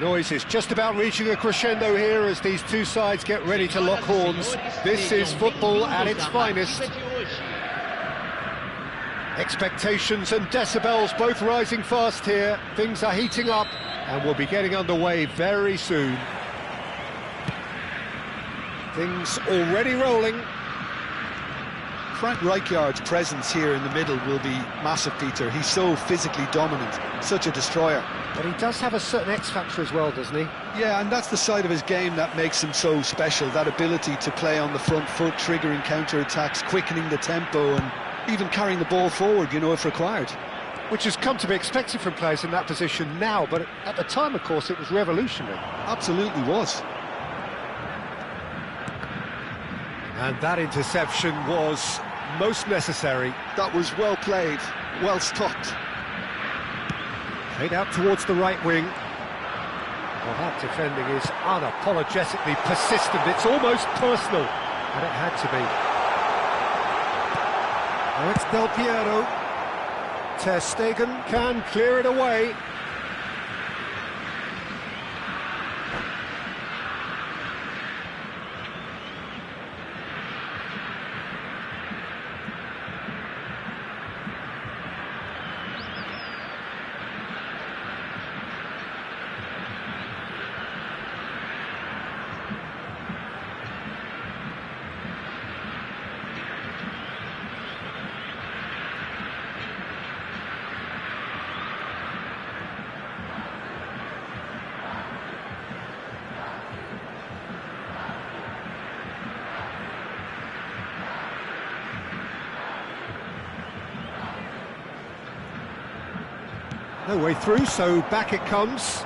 noise is just about reaching a crescendo here as these two sides get ready to lock horns. This is football at its finest. Expectations and decibels both rising fast here. Things are heating up and we'll be getting underway very soon. Things already rolling. Frank Rijkaard's presence here in the middle will be massive, Peter. He's so physically dominant, such a destroyer. But he does have a certain X-factor as well, doesn't he? Yeah, and that's the side of his game that makes him so special, that ability to play on the front foot, triggering counter-attacks, quickening the tempo, and even carrying the ball forward, you know, if required. Which has come to be expected from players in that position now, but at the time, of course, it was revolutionary. Absolutely was. And that interception was most necessary. That was well played, well stopped. Played out towards the right wing. Well, that defending is unapologetically persistent. It's almost personal, and it had to be. Now it's Del Piero. Ter Stegen can clear it away. No way through, so back it comes.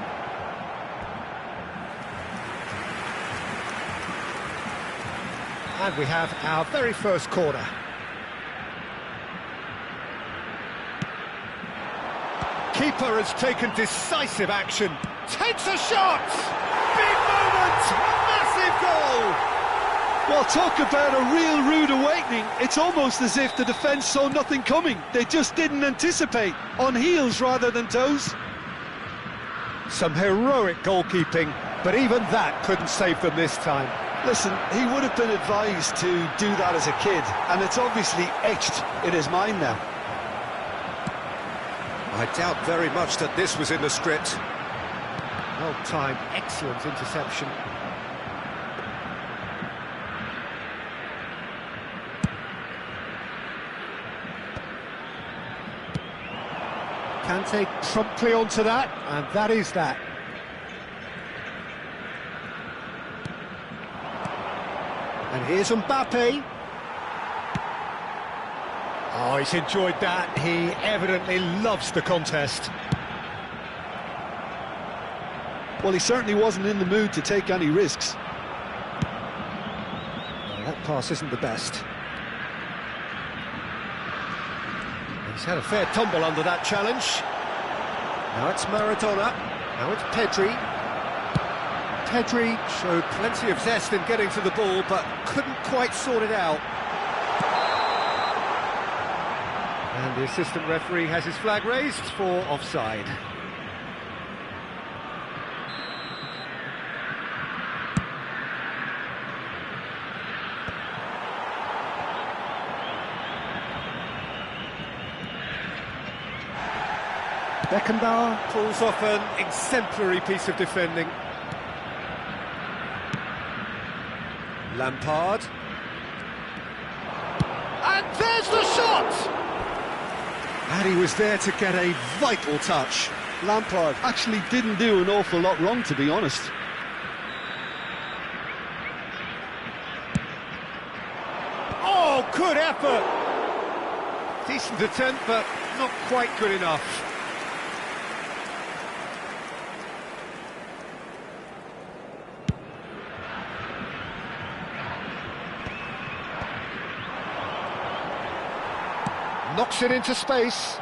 And we have our very first corner. Keeper has taken decisive action. Takes a shot! Big moment! Massive goal! Well, talk about a real rude awakening. It's almost as if the defence saw nothing coming. They just didn't anticipate, on heels rather than toes. Some heroic goalkeeping, but even that couldn't save them this time. Listen, he would have been advised to do that as a kid, and it's obviously etched in his mind now. I doubt very much that this was in the script. Well timed, excellent interception. Kante promptly onto that, and that is that. And here's Mbappe. Oh, he's enjoyed that. He evidently loves the contest. Well, he certainly wasn't in the mood to take any risks. Well, that pass isn't the best. He's had a fair tumble under that challenge. Now it's Maradona. Now it's Pedri. Pedri showed plenty of zest in getting to the ball, but couldn't quite sort it out. And the assistant referee has his flag raised for offside. Beckenbauer pulls off an exemplary piece of defending. Lampard. And there's the shot! And he was there to get a vital touch. Lampard actually didn't do an awful lot wrong, to be honest. Oh, good effort! Decent attempt, but not quite good enough. Knocks it into space.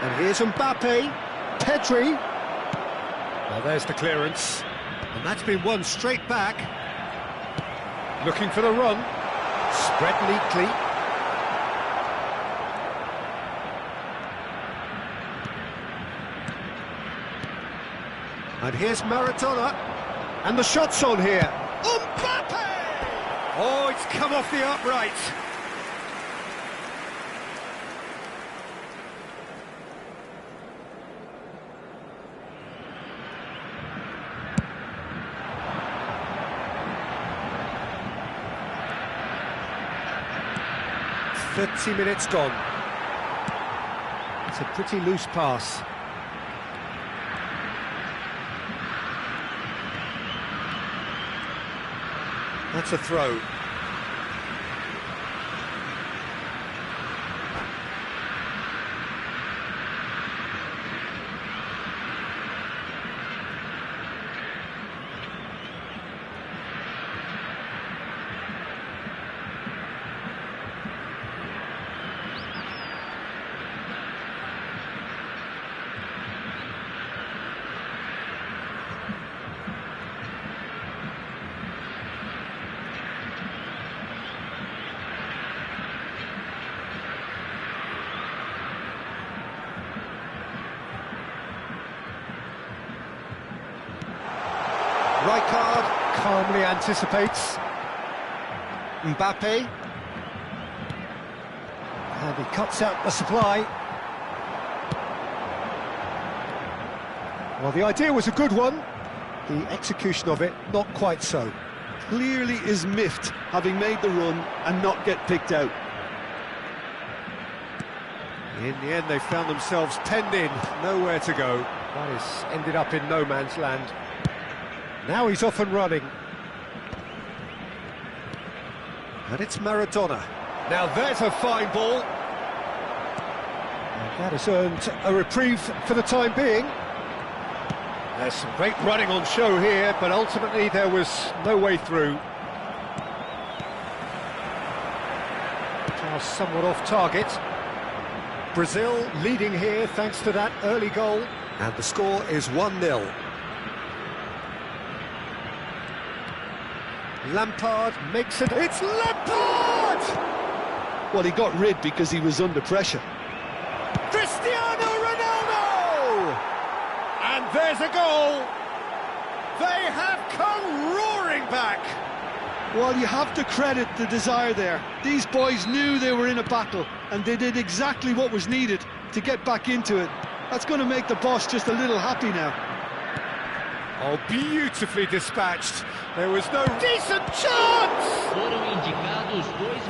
And here's Mbappe. Pedri. Well, there's the clearance. And that's been won straight back. Looking for the run. Spread neatly. And here's Maradona. And the shot's on here. Mbappe! Oh, it's come off the upright. .30 minutes gone. It's a pretty loose pass. That's a throw. Rijkaard calmly anticipates. Mbappe. And he cuts out the supply. Well, the idea was a good one. The execution of it, not quite so. Clearly is miffed, having made the run and not get picked out. In the end, they found themselves penned in, nowhere to go. That is ended up in no man's land. Now he's off and running. And it's Maradona. Now there's a fine ball. And that has earned a reprieve for the time being. There's some great running on show here, but ultimately there was no way through. Now somewhat off target. Brazil leading here thanks to that early goal. And the score is 1-0. Lampard makes it. It's Lampard! Well, he got rid because he was under pressure. Cristiano Ronaldo! And there's a goal. They have come roaring back. Well, you have to credit the desire there. These boys knew they were in a battle, and they did exactly what was needed to get back into it. That's going to make the boss just a little happy now. Oh, beautifully dispatched. There was no decent chance!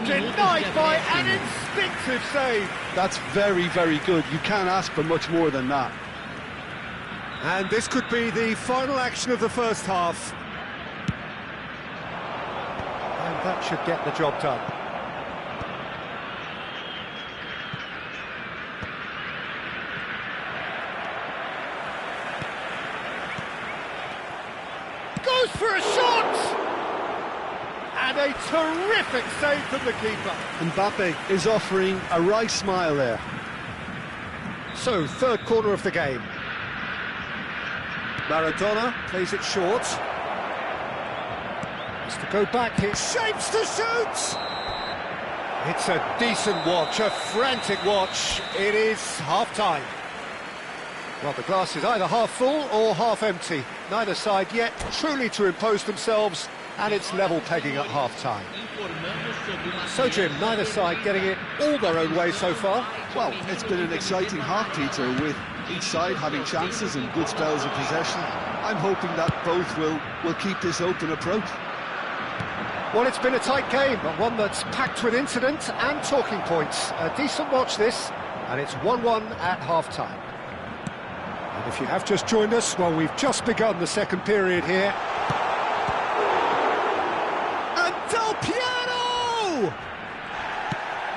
Denied by an instinctive save. That's very, very good. You can't ask for much more than that. And this could be the final action of the first half. And that should get the job done. Goes for a shot! And a terrific save from the keeper. Mbappe is offering a right smile there. So, third corner of the game. Maradona plays it short. Has to go back here. Shapes to shoot! It's a decent watch, a frantic watch. It is half-time. Well, the glass is either half full or half empty. Neither side yet truly to impose themselves, and it's level pegging at half-time. So, Jim, neither side getting it all their own way so far. Well, it's been an exciting half, Peter, with each side having chances and good spells of possession. I'm hoping that both will keep this open approach. Well, it's been a tight game, but one that's packed with incident and talking points. A decent watch this, and it's 1-1 at half-time. And if you have just joined us, well, we've just begun the second period here. And Del Piero!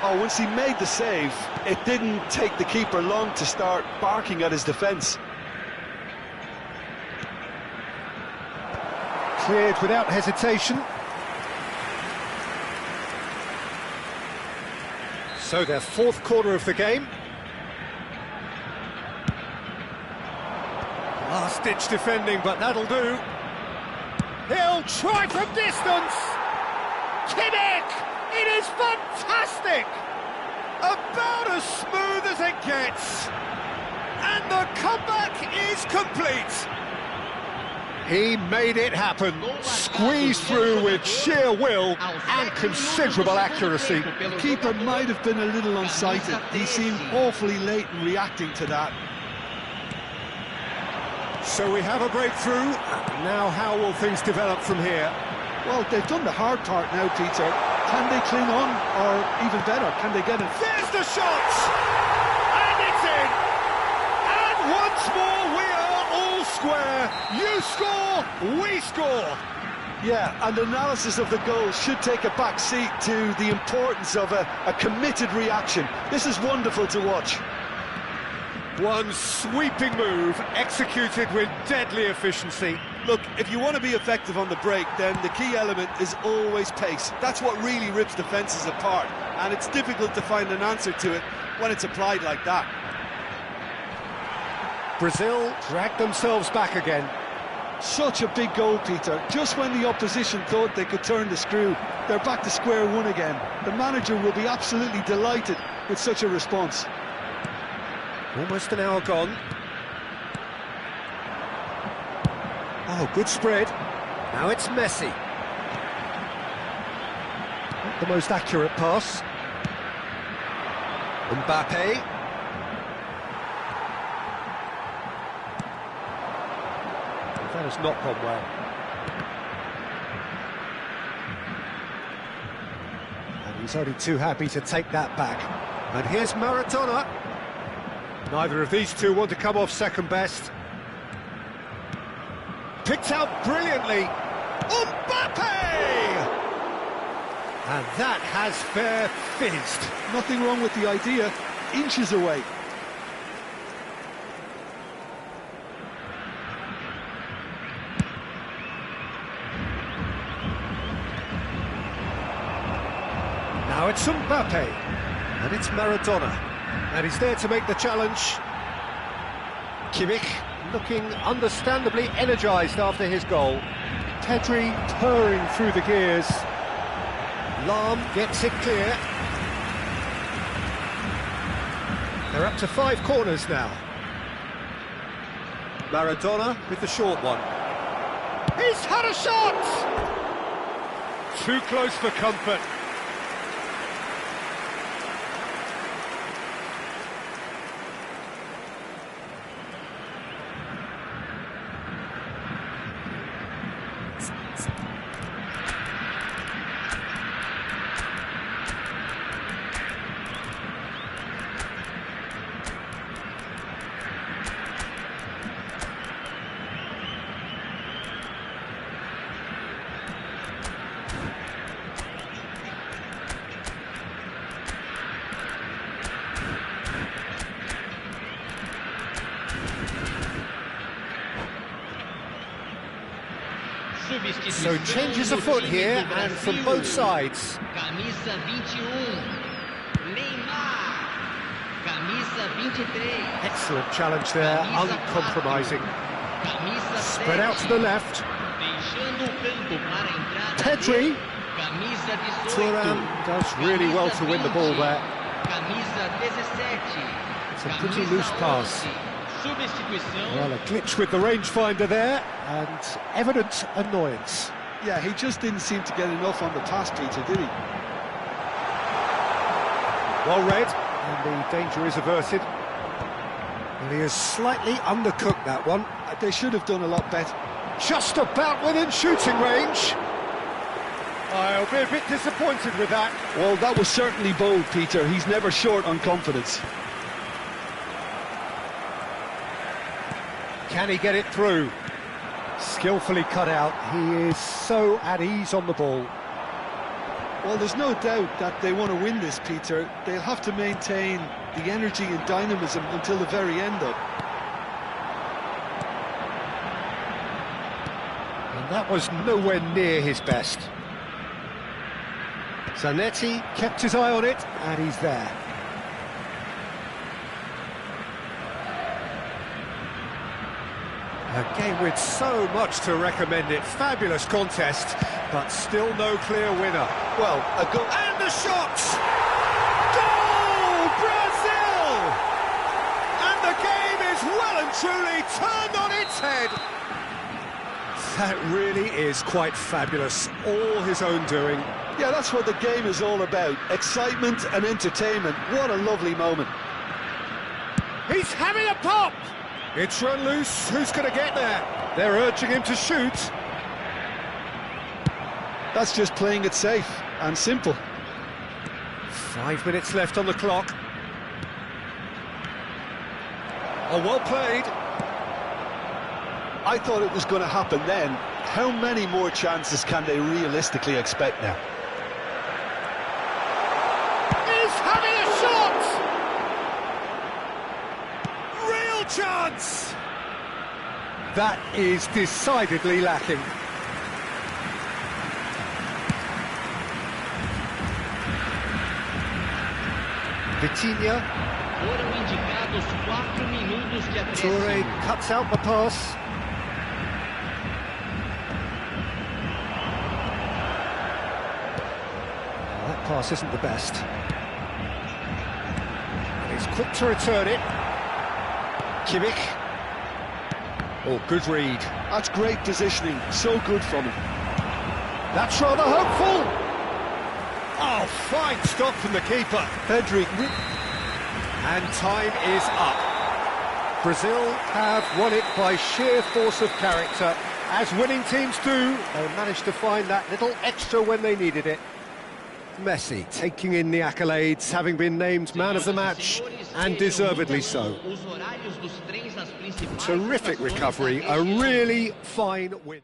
Oh, once he made the save, it didn't take the keeper long to start barking at his defence. Cleared without hesitation. So their fourth corner of the game. Last-ditch defending, but that'll do. He'll try from distance. Kimmich! It is fantastic! About as smooth as it gets. And the comeback is complete. He made it happen, squeezed through with sheer will and considerable accuracy. The keeper might have been a little unsighted. He seemed awfully late in reacting to that. So we have a breakthrough. Now how will things develop from here? Well, they've done the hard part now, Peter. Can they cling on, or even better, can they get it? There's the shot! And it's in! And once more we are all square. You score, we score. Yeah, and analysis of the goal should take a back seat to the importance of a committed reaction. This is wonderful to watch. One sweeping move, executed with deadly efficiency. Look, if you want to be effective on the break, then the key element is always pace. That's what really rips defences apart, and it's difficult to find an answer to it when it's applied like that. Brazil dragged themselves back again. Such a big goal, Peter. Just when the opposition thought they could turn the screw, they're back to square one again. The manager will be absolutely delighted with such a response. Almost an hour gone. Oh, good spread. Now it's Messi. Not the most accurate pass. Mbappe. That has not gone well. And he's only too happy to take that back. And here's Maradona. Neither of these two want to come off second best. Picked out brilliantly. Mbappe! And that has fair fizzed. Nothing wrong with the idea. Inches away. Now it's Mbappe. And it's Maradona. And he's there to make the challenge. Kimmich looking understandably energised after his goal. Pedri purring through the gears. Lahm gets it clear. They're up to 5 corners now. Maradona with the short one. He's had a shot! Too close for comfort. So changes afoot here, and from both sides. Camisa 21, Neymar. Camisa 23. Excellent challenge there, uncompromising. Spread out to the left. Pedri. Thuram does really well to win the ball there. It's a pretty loose pass. Well, a glitch with the rangefinder there, and evident annoyance. Yeah, he just didn't seem to get enough on the pass, Peter, did he? Well read, and the danger is averted. And he has slightly undercooked that one. They should have done a lot better. Just about within shooting range. I'll be a bit disappointed with that. Well, that was certainly bold, Peter. He's never short on confidence. Can he get it through? Skillfully cut out. He is so at ease on the ball. Well, there's no doubt that they want to win this, Peter. They'll have to maintain the energy and dynamism until the very end, though. And that was nowhere near his best. Zanetti kept his eye on it, and he's there. A game with so much to recommend it. Fabulous contest, but still no clear winner. Well, a goal. And the shot! Goal! Brazil! And the game is well and truly turned on its head. That really is quite fabulous. All his own doing. Yeah, that's what the game is all about. Excitement and entertainment. What a lovely moment. He's having a pop! It's run loose. Who's going to get there? They're urging him to shoot. That's just playing it safe and simple. 5 minutes left on the clock. Oh, well played. I thought it was going to happen then. How many more chances can they realistically expect now? He's having a shot! Real chance! That is decidedly lacking. Vitinha. Foram indicados 4 minutos de Toure acréscimo. cuts out the pass. That pass isn't the best. And he's quick to return it. Kimmich. Oh, good read. That's great positioning. So good from him. That's rather hopeful. Oh, fine stop from the keeper. Pedri. And time is up. Brazil have won it by sheer force of character. As winning teams do, they managed to find that little extra when they needed it. Messi taking in the accolades, having been named man of the match, and deservedly so. Terrific recovery, a really fine win.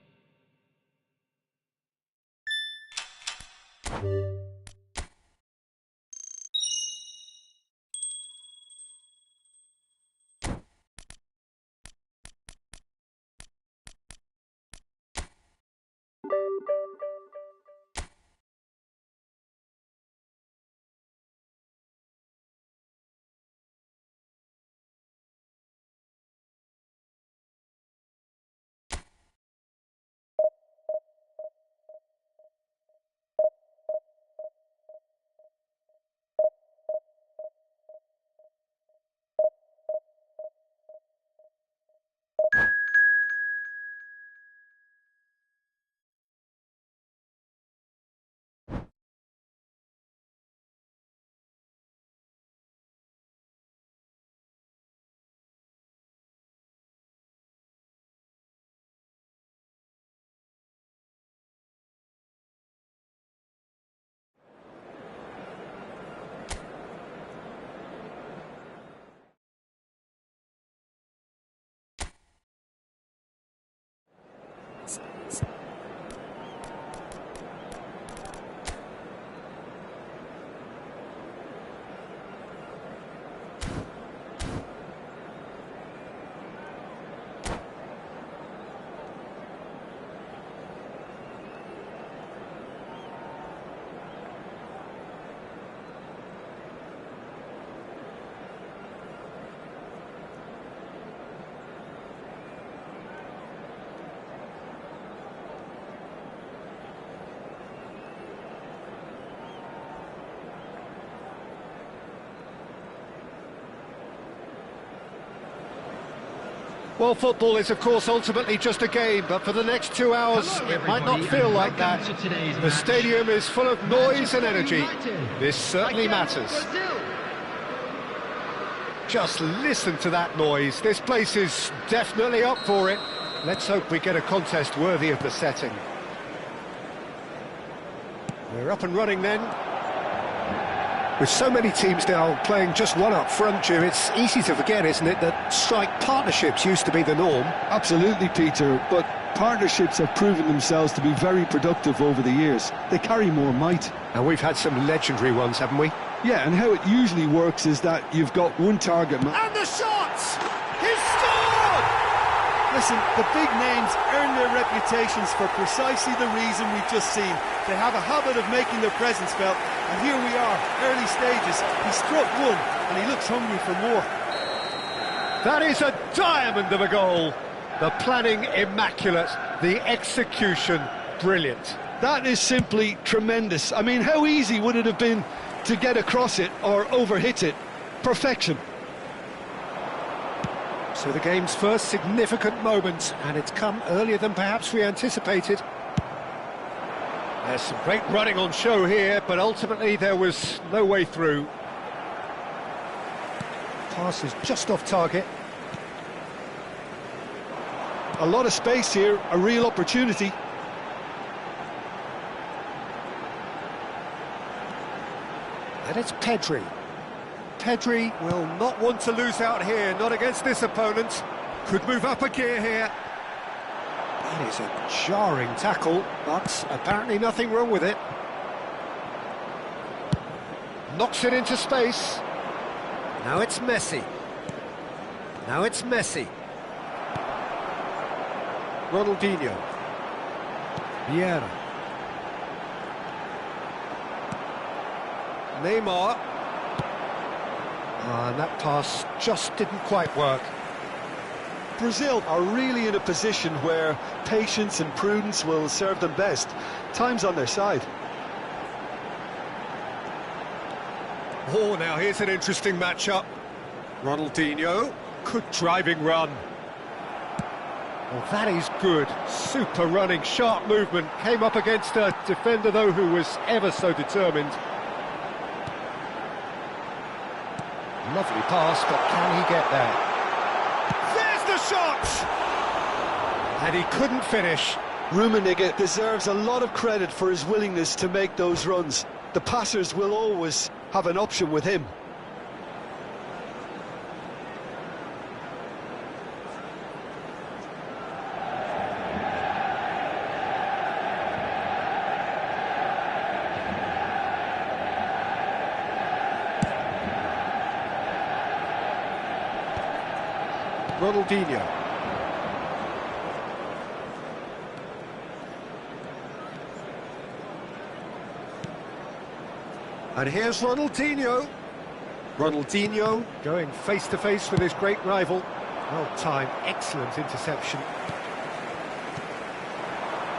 Well, football is, of course, ultimately just a game, but for the next 2 hours, it might not feel like that. The stadium is full of noise and energy. This certainly matters. Just listen to that noise. This place is definitely up for it. Let's hope we get a contest worthy of the setting. We're up and running then. With so many teams now playing just one up front, Jim, it's easy to forget, isn't it, that strike partnerships used to be the norm. Absolutely, Peter, but partnerships have proven themselves to be very productive over the years. They carry more might. And we've had some legendary ones, haven't we? Yeah, and how it usually works is that you've got one target man. And the shots! He's scored! Listen, the big names earn their reputations for precisely the reason we've just seen. They have a habit of making their presence felt, and here we are, early stages. He struck one, and he looks hungry for more. That is a diamond of a goal. The planning immaculate, the execution brilliant. That is simply tremendous. I mean, how easy would it have been to get across it or overhit it? Perfection. So the game's first significant moment, and it's come earlier than perhaps we anticipated. There's some great running on show here, but ultimately there was no way through. Pass is just off target. A lot of space here, a real opportunity. And it's Pedri. Pedri will not want to lose out here, not against this opponent. Could move up a gear here. That is a jarring tackle, but apparently nothing wrong with it. Knocks it into space. Now it's Messi. Now it's Messi. Ronaldinho. Vieira. Neymar. And that pass just didn't quite work. Brazil are really in a position where patience and prudence will serve them best. Time's on their side. Oh, now here's an interesting matchup. Ronaldinho, good driving run. Well, that is good. Super running, sharp movement. Came up against a defender, though, who was ever so determined. Lovely pass, but can he get there? There's the shot! And he couldn't finish. Rummenigge deserves a lot of credit for his willingness to make those runs. The passers will always have an option with him. Ronaldinho. And here's Ronaldinho. Ronaldinho going face-to-face with his great rival. Well timed, excellent interception.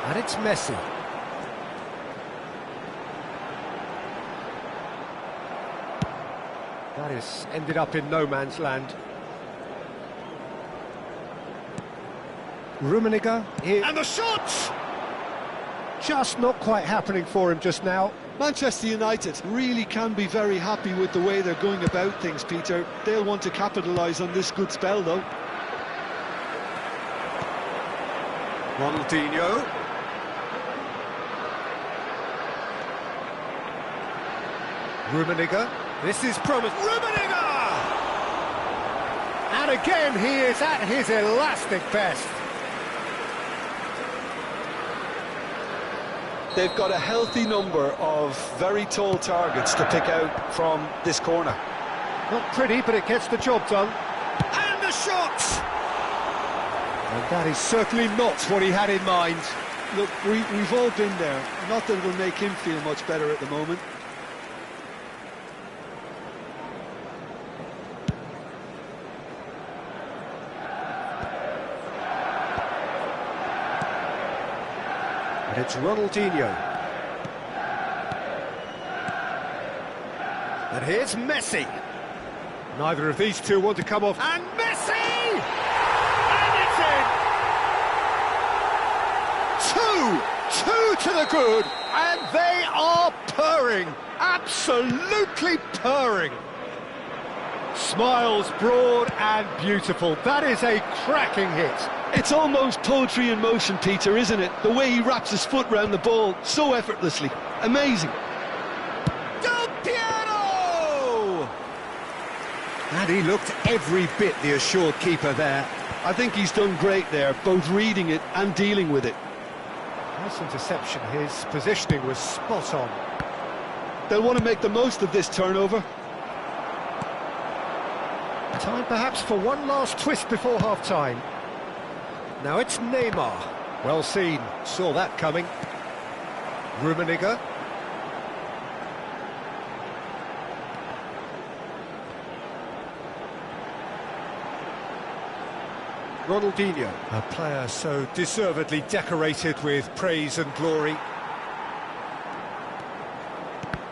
And it's Messi. That has ended up in no man's land. Rummenigge here. And the shot! Just not quite happening for him just now. Manchester United really can be very happy with the way they're going about things, Peter. They'll want to capitalise on this good spell, though. Ronaldinho. Rummenigge. This is promised. Rummenigge! And again, he is at his elastic best. They've got a healthy number of very tall targets to pick out from this corner. Not pretty, but it gets the job done. And the shot! And that is certainly not what he had in mind. Look, we've all been there. Not that it'll make him feel much better at the moment. It's Ronaldinho. And here's Messi. Neither of these two want to come off. And Messi! And it's in! Two to the good, and they are purring. Absolutely purring. Smiles broad and beautiful. That is a cracking hit. It's almost poetry in motion, Peter, isn't it? The way he wraps his foot round the ball so effortlessly. Amazing. Del Piero! And he looked every bit the assured keeper there. I think he's done great there, both reading it and dealing with it. Nice interception. His positioning was spot on. They'll want to make the most of this turnover. Time perhaps for one last twist before half-time. Now it's Neymar. Well seen, saw that coming. Rummenigge. Ronaldinho, a player so deservedly decorated with praise and glory.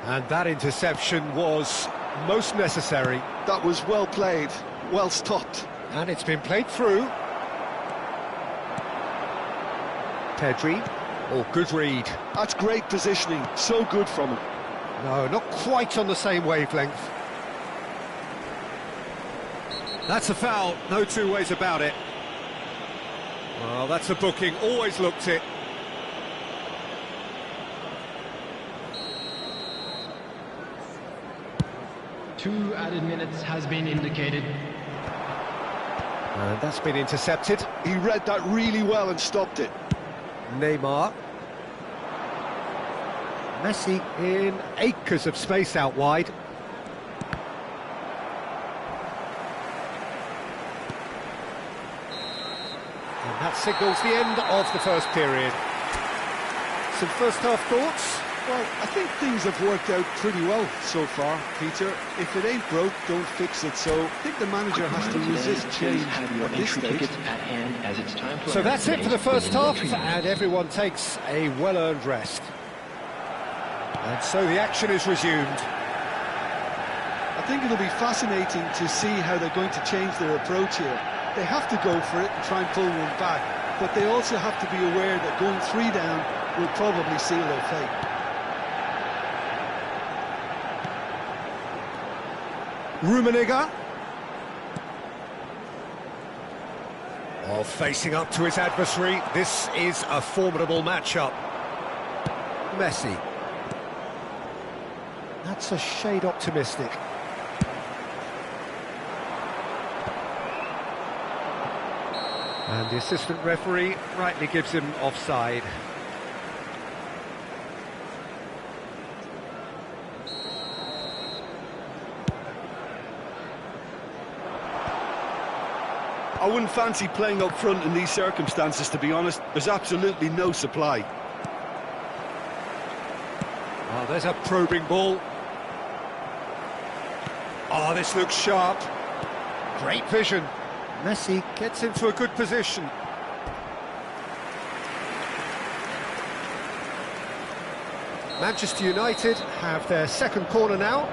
And that interception was most necessary. That was well played, well stopped. And it's been played through. Pedri. Oh, good read. That's great positioning, so good from him. No, not quite on the same wavelength. That's a foul, no two ways about it. Well, that's a booking, always looked it. Two added minutes has been indicated. And that's been intercepted. He read that really well and stopped it. Neymar. Messi in acres of space out wide. And that signals the end of the first period. Some first half thoughts? Well, I think things have worked out pretty well so far, Peter. If it ain't broke, don't fix it. So I think the manager has to resist change at this stage. So that's it for the first half, and everyone takes a well-earned rest. And so the action is resumed. I think it'll be fascinating to see how they're going to change their approach here. They have to go for it and try and pull one back, but they also have to be aware that going 3 down will probably seal their fate. Rummenigge. Oh, facing up to his adversary. This is a formidable matchup. Messi. That's a shade optimistic. And the assistant referee rightly gives him offside. I wouldn't fancy playing up front in these circumstances, to be honest. There's absolutely no supply. Oh, there's a probing ball. Oh, this looks sharp. Great vision. Messi gets into a good position. Manchester United have their second corner now.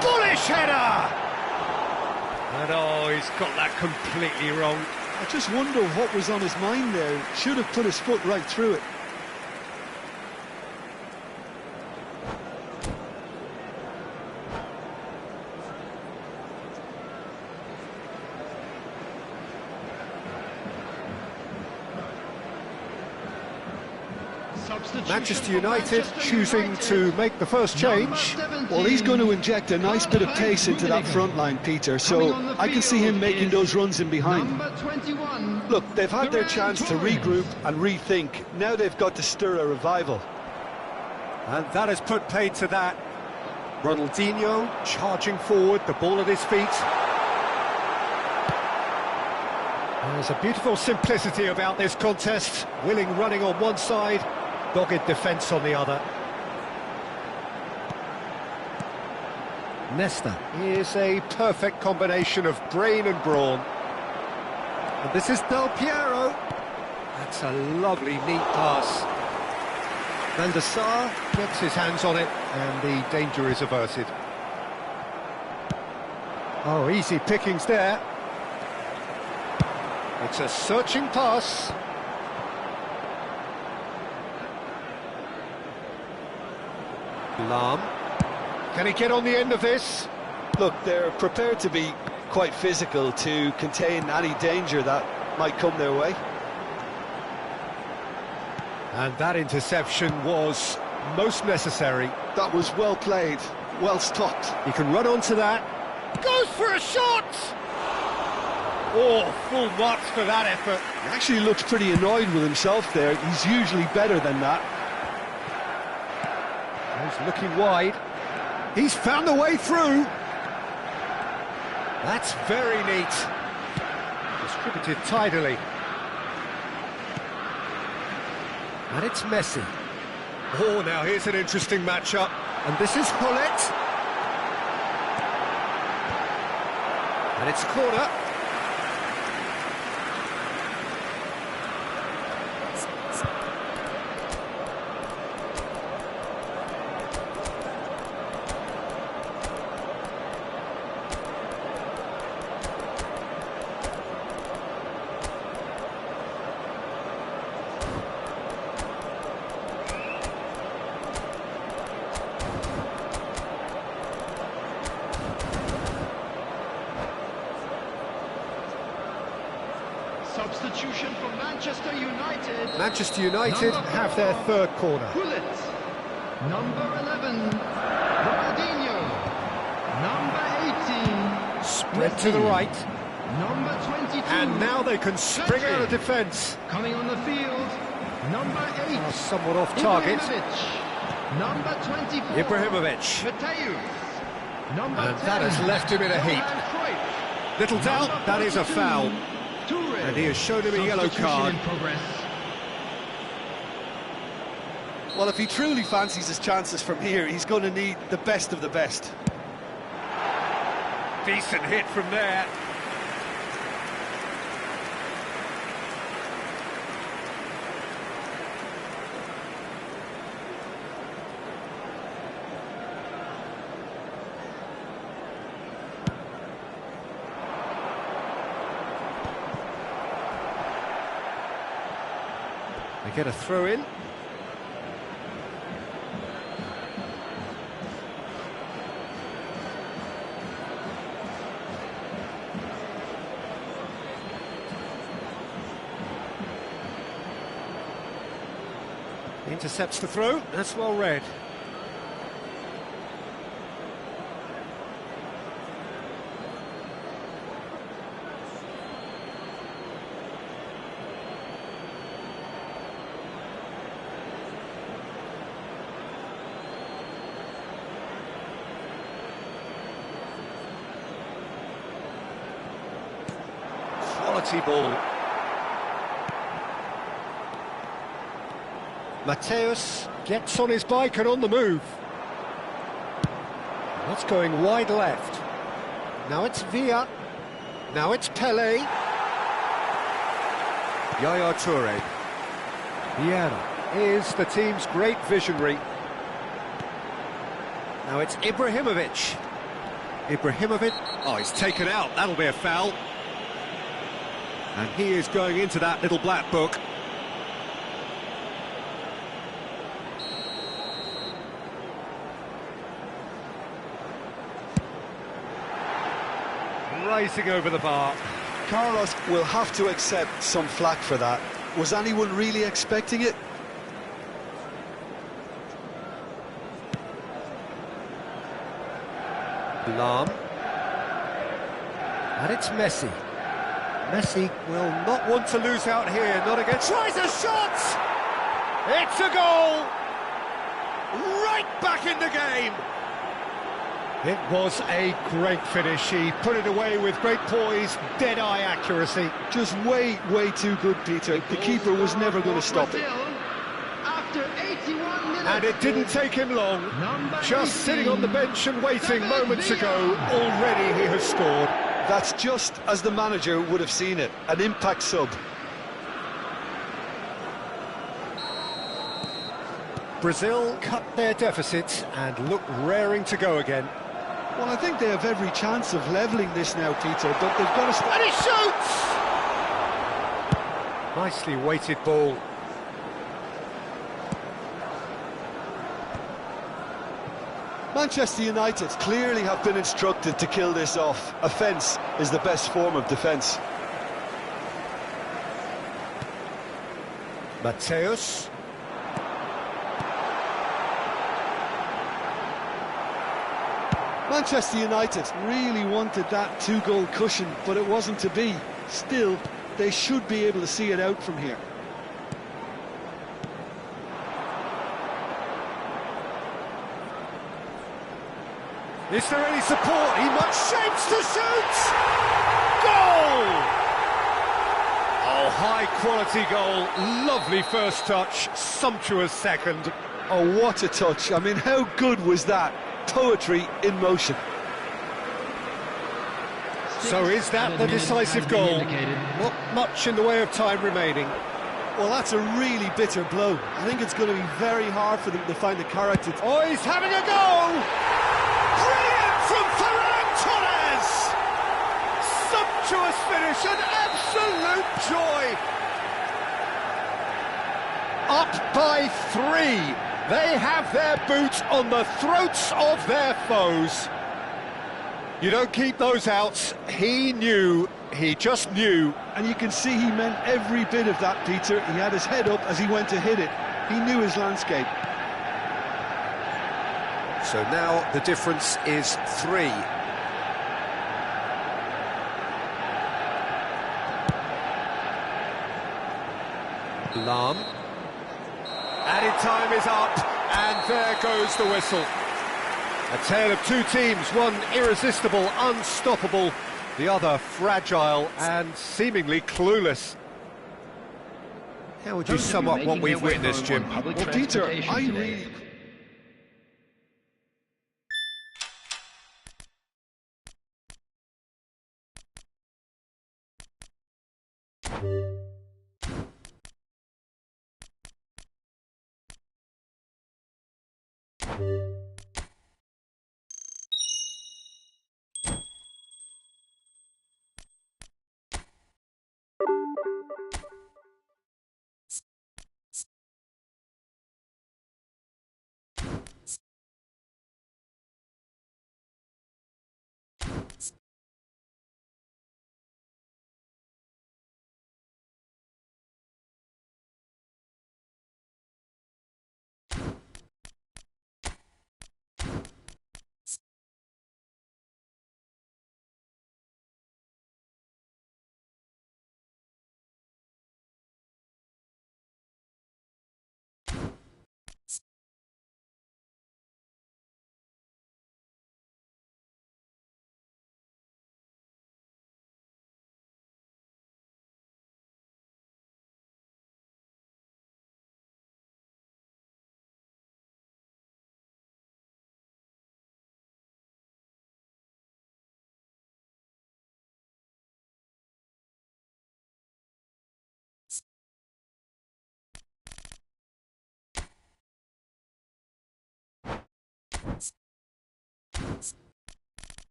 Bullish header! And oh, he's got that completely wrong. I just wonder what was on his mind there. Should have put his foot right through it. Manchester United choosing to make the first change. Well, he's going to inject a nice bit of pace into that front line, Peter, so I can see him making those runs in behind. Look, they've had their chance to regroup and rethink. Now they've got to stir a revival. And that has put paid to that. Ronaldinho charging forward, the ball at his feet. There's a beautiful simplicity about this contest. Willing running on one side, dogged defence on the other. Nesta is a perfect combination of brain and brawn. And this is Del Piero. That's a lovely, neat pass. Van der Sar gets his hands on it, and the danger is averted. Oh, easy pickings there. It's a searching pass. Lahm. Can he get on the end of this? Look, they're prepared to be quite physical to contain any danger that might come their way. And that interception was most necessary. That was well played, well stopped. He can run onto that. Goes for a shot! Oh, full marks for that effort. He actually looks pretty annoyed with himself there. He's usually better than that. He's looking wide. He's found a way through. That's very neat. Distributed tidily. And it's Messi. Oh, now here's an interesting matchup. And this is Hullet. And it's corner. substitution for Manchester United. Manchester United have their third corner. Bullet. Number 11, Ronaldinho. Number 18, Spread to the right. number 22. And now they can spring out of defence. Coming on the field, number 8. Somewhat off target. Ibrahimovic. Number 24. Ibrahimovic. Matthews. Number And 10. that has left him in a heap. Johan Cruyff. Little doubt, Number that is a 42, foul. Toure. And he has shown him a yellow Substitution card. in progress. Well, if he truly fancies his chances from here, he's going to need the best of the best. Decent hit from there. They get a throw in. Intercepts the throw, that's well read. Quality ball. Mateus gets on his bike and on the move. That's going wide left. Now it's Villa. Now it's Pele. Yaya Toure. Vieira is the team's great visionary. Now it's Ibrahimovic. Ibrahimovic. Oh, he's taken out. That'll be a foul. And he is going into that little black book. Racing over the bar. Carlos will have to accept some flack for that. Was anyone really expecting it? Lam. And it's Messi. Messi will not want to lose out here, not against... Tries a shot! It's a goal! Right back in the game! It was a great finish. He put it away with great poise, dead-eye accuracy. Just way too good, Peter. The keeper was never going to stop it. Brazil, after 81 minutes. And it didn't take him long. Number Just 18, sitting on the bench and waiting moments ago, already he has scored. That's just as the manager would have seen it. An impact sub. Brazil cut their deficit and look raring to go again. Well, I think they have every chance of levelling this now, Peter, but they've got to... And he shoots! Nicely weighted ball. Manchester United clearly have been instructed to kill this off. Offence is the best form of defence. Mateus. Manchester United really wanted that two-goal cushion, but it wasn't to be. Still, they should be able to see it out from here. Is there any support? He much shapes to shoot! Goal! Oh, high-quality goal. Lovely first touch, sumptuous second. Oh, what a touch. I mean, how good was that? Poetry in motion. So is that the decisive goal? Not much in the way of time remaining. Well, that's a really bitter blow. I think it's going to be very hard for them to find the character. Oh, he's having a go! Brilliant from Ferran Torres! Sumptuous finish, an absolute joy! Up by 3. They have their boot on the throats of their foes. You don't keep those outs. He knew, he just knew And you can see he meant every bit of that, Peter. He had his head up as he went to hit it. He knew his landscape. So now the difference is 3. Lam. Added time is up, and there goes the whistle. A tale of two teams, one irresistible, unstoppable, the other fragile and seemingly clueless. How would you sum up what we've witnessed, Jim? Well, Peter, I really...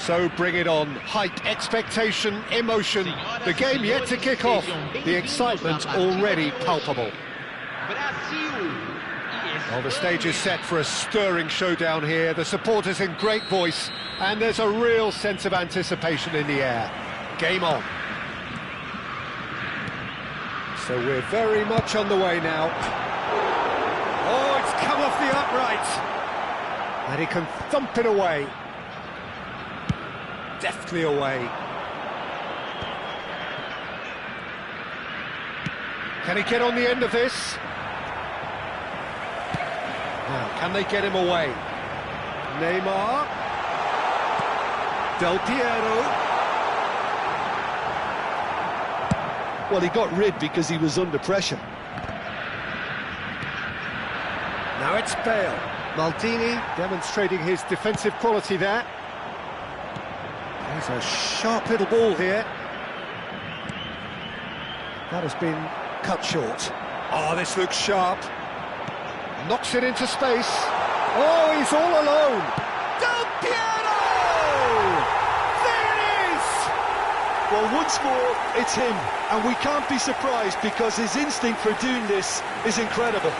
So bring it on. Hype, expectation, emotion. The game yet to kick off. The excitement already palpable. Well, the stage is set for a stirring showdown here. The supporters in great voice, and there's a real sense of anticipation in the air. Game on. So we're very much on the way now. Oh, it's come off the upright. And he can thump it away. Deftly away. Can he get on the end of this? Now, can they get him away? Neymar. Del Piero. Well, he got rid because he was under pressure. Now it's Bale. Maldini demonstrating his defensive quality there. There's a sharp little ball here. That has been cut short. Oh, this looks sharp. Knocks it into space. Oh, he's all alone. Del Piero! There it is! Well, once more, it's him. And we can't be surprised because his instinct for doing this is incredible.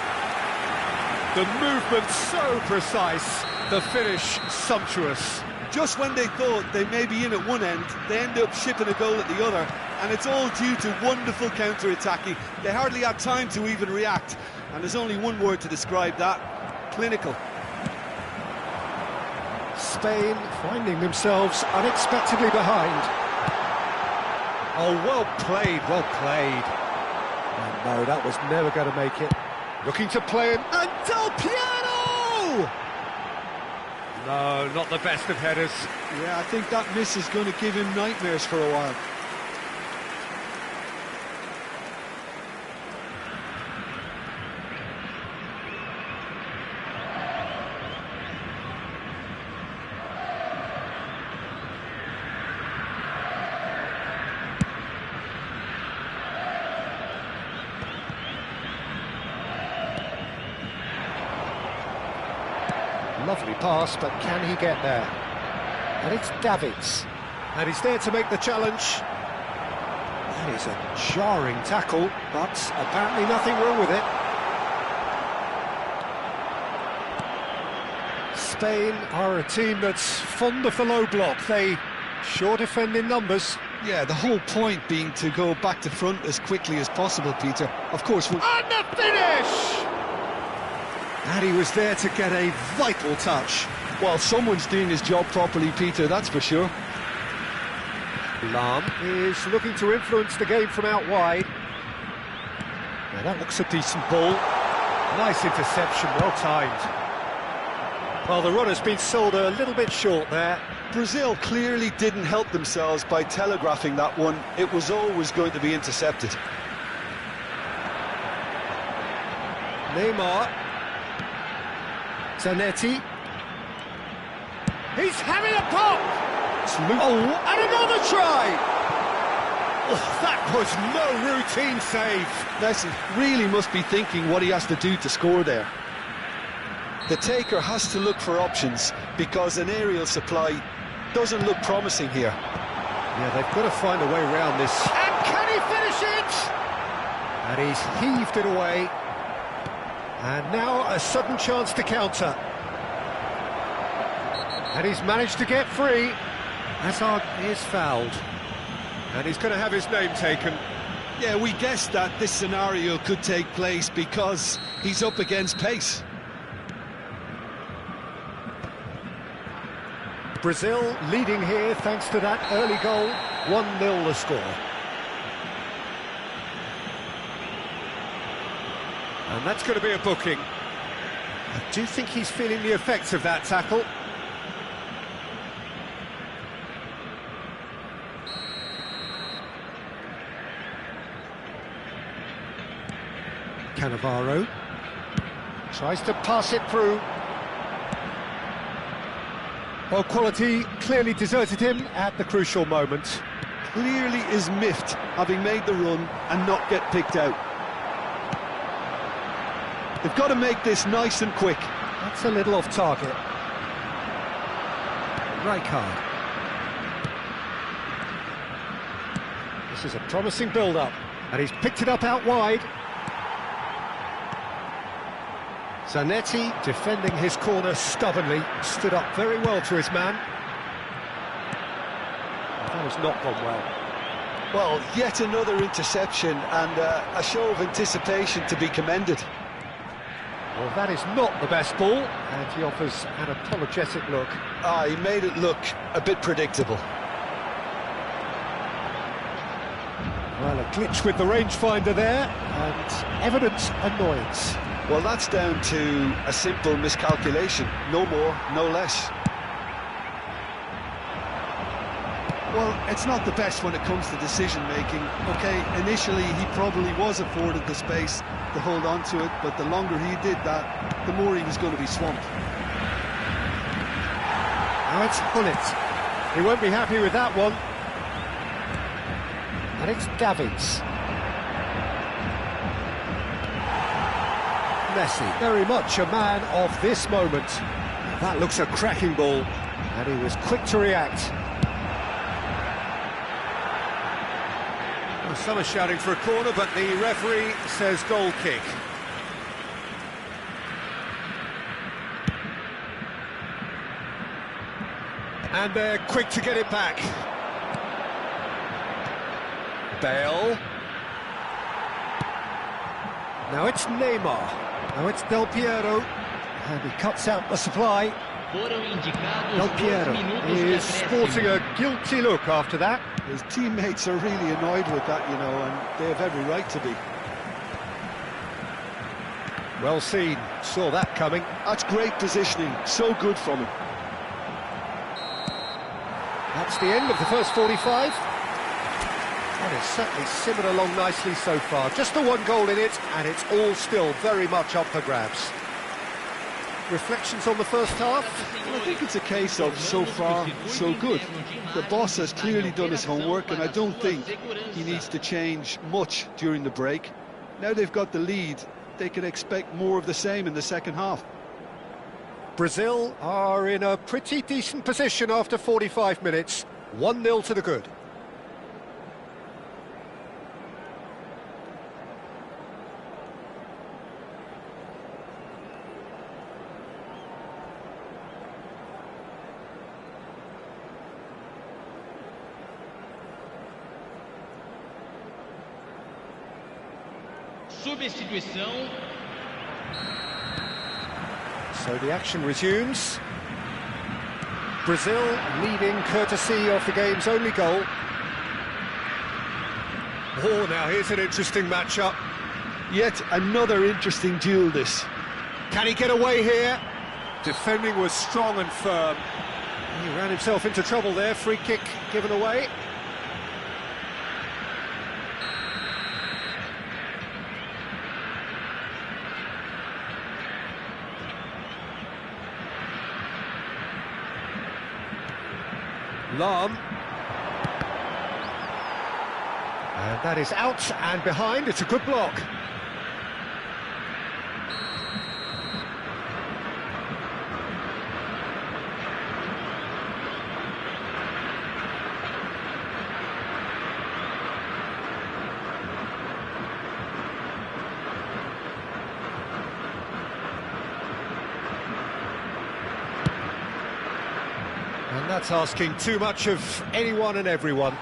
The movement so precise, the finish sumptuous. Just when they thought they may be in at one end, they end up shipping a goal at the other, and it's all due to wonderful counter-attacking. They hardly had time to even react, and there's only one word to describe that: clinical. Spain finding themselves unexpectedly behind. Oh, well played, well played. Oh, no, that was never going to make it. Looking to play him, and Del Piero! No, not the best of headers. Yeah, I think that miss is going to give him nightmares for a while. Lovely pass, but can he get there? And it's Davids. And he's there to make the challenge. That is a jarring tackle, but apparently nothing wrong with it. Spain are a team that's fond of the low block. They sure defend in numbers. Yeah, the whole point being to go back to front as quickly as possible, Peter. Of course, And the finish! And he was there to get a vital touch. well, someone's doing his job properly, Peter, that's for sure. Lam is looking to influence the game from out wide. Now that looks a decent ball. Nice interception, well timed. Well, the runner's been sold a little bit short there. Brazil clearly didn't help themselves by telegraphing that one. It was always going to be intercepted. Neymar. Zanetti. He's having a pop! Oh, and another try! Oh, that was no routine save. Messi really must be thinking what he has to do to score there. The taker has to look for options because an aerial supply doesn't look promising here. Yeah, they've got to find a way around this. And can he finish it? And he's heaved it away. And now a sudden chance to counter. And he's managed to get free. Hazard is fouled. And he's going to have his name taken. Yeah, we guessed that this scenario could take place because he's up against pace. Brazil leading here thanks to that early goal. 1-0 the score. And that's going to be a booking. I do think he's feeling the effects of that tackle. Cannavaro tries to pass it through. Well, quality clearly deserted him at the crucial moment. Clearly is miffed having made the run and not get picked out. They've got to make this nice and quick. That's a little off target. Rijkaard. This is a promising build-up, and he's picked it up out wide. Zanetti, defending his corner stubbornly, stood up very well to his man. That has not gone well. Well, yet another interception and a show of anticipation to be commended. Well, that is not the best ball, and he offers an apologetic look. He made it look a bit predictable. Well, a glitch with the rangefinder there, and evident annoyance. Well, that's down to a simple miscalculation, no more, no less. Well, it's not the best when it comes to decision-making. OK, initially he probably was afforded the space to hold on to it, but the longer he did that, the more he was going to be swamped. Now it's Hullet. He won't be happy with that one. And it's Davids. Messi, very much a man of this moment. That looks a cracking ball, and he was quick to react. Well, some are shouting for a corner, but the referee says goal kick. And they're quick to get it back. Bale. Now it's Neymar. Now it's Del Piero. And he cuts out the supply. Del Piero is sporting a guilty look after that. His teammates are really annoyed with that, you know, and they have every right to be. Well seen, saw that coming. That's great positioning, so good from him. That's the end of the first 45. And it's certainly simmered along nicely so far. Just the one goal in it, and it's all still very much up for grabs. Reflections on the first half? Well, I think it's a case of so far, so good. The boss has clearly done his homework, and I don't think he needs to change much during the break. Now they've got the lead, they can expect more of the same in the second half. Brazil are in a pretty decent position after 45 minutes. 1-0 to the good. Substituição. So the action resumes. Brazil leading courtesy of the game's only goal. Oh, now here's an interesting matchup. Yet another interesting duel, this. Can he get away here? Defending was strong and firm. He ran himself into trouble there. Free kick given away. Lahm. And that is out and behind. It's a good block. And that's asking too much of anyone and everyone.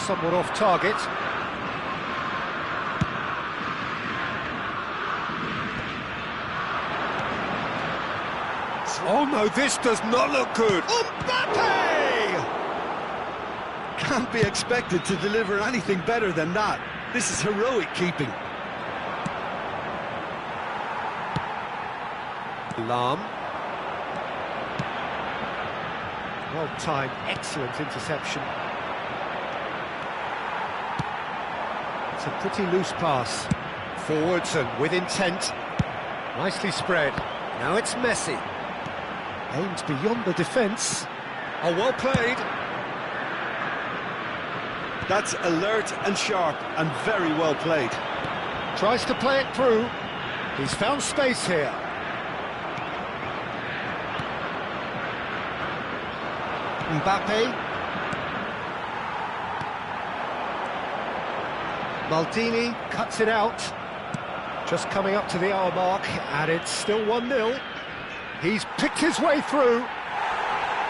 Somewhat off target. Oh no, this does not look good. Mbappe! Can't be expected to deliver anything better than that. This is heroic keeping. Lahm. Well timed, excellent interception. It's a pretty loose pass. Forwards and with intent. Nicely spread. Now it's Messi. Aimed beyond the defence. Oh, well played. That's alert and sharp and very well played. Tries to play it through. He's found space here. Mbappe. Maldini cuts it out. Just coming up to the hour mark, and it's still 1-0. He's picked his way through.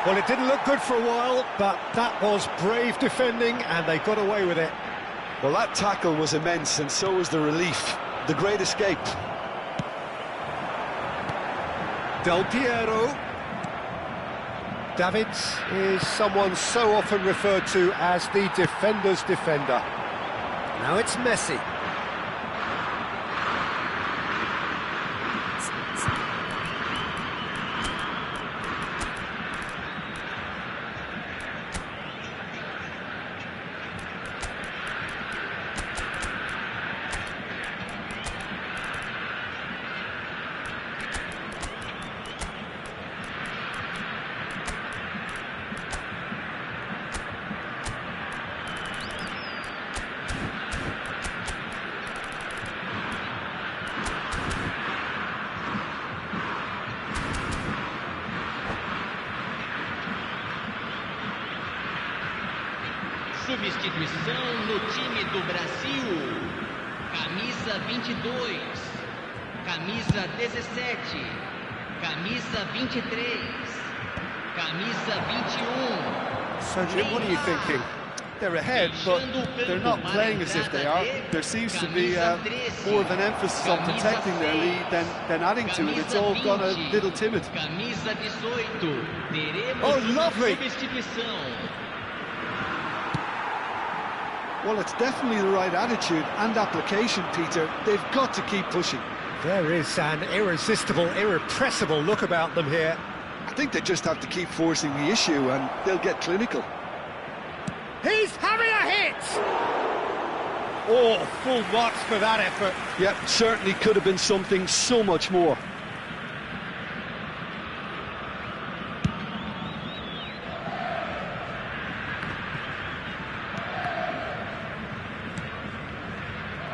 Well, it didn't look good for a while, but that was brave defending, and they got away with it. Well, that tackle was immense, and so was the relief. The great escape. Del Piero. Davids is someone so often referred to as the defender's defender. Now it's Messi. Substituição no time do Brasil. Camisa 22, camisa 17, camisa 23, camisa 21. So, Jim, what are you thinking? They're ahead, but they're not playing as if they are. There seems to be more of an emphasis on protecting their lead than adding to it. It's all gone a little timid. Camisa 18. Teremos Oh, lovely. substituição. Well, it's definitely the right attitude and application, Peter. They've got to keep pushing. There is an irresistible, irrepressible look about them here. I think they just have to keep forcing the issue and they'll get clinical. He's having a hit! Oh, full marks for that effort. Yep, certainly could have been something so much more.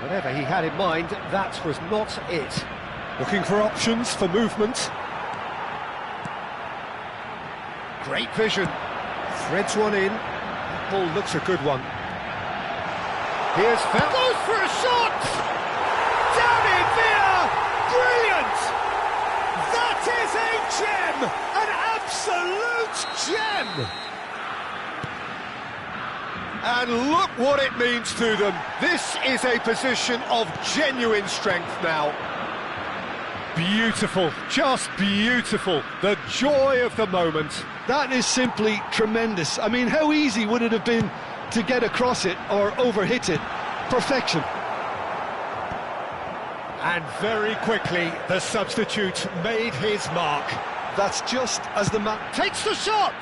Whatever he had in mind, that was not it. Looking for options for movement. Great vision. Threads one in. That ball looks a good one. Here's Fel. Goes for a shot! David Villa! Brilliant! That is a gem! An absolute gem! And look what it means to them. This is a position of genuine strength now. Beautiful, just beautiful. The joy of the moment. That is simply tremendous. I mean, how easy would it have been to get across it or overhit it? Perfection. And very quickly, the substitute made his mark. That's just as the man Takes the shot!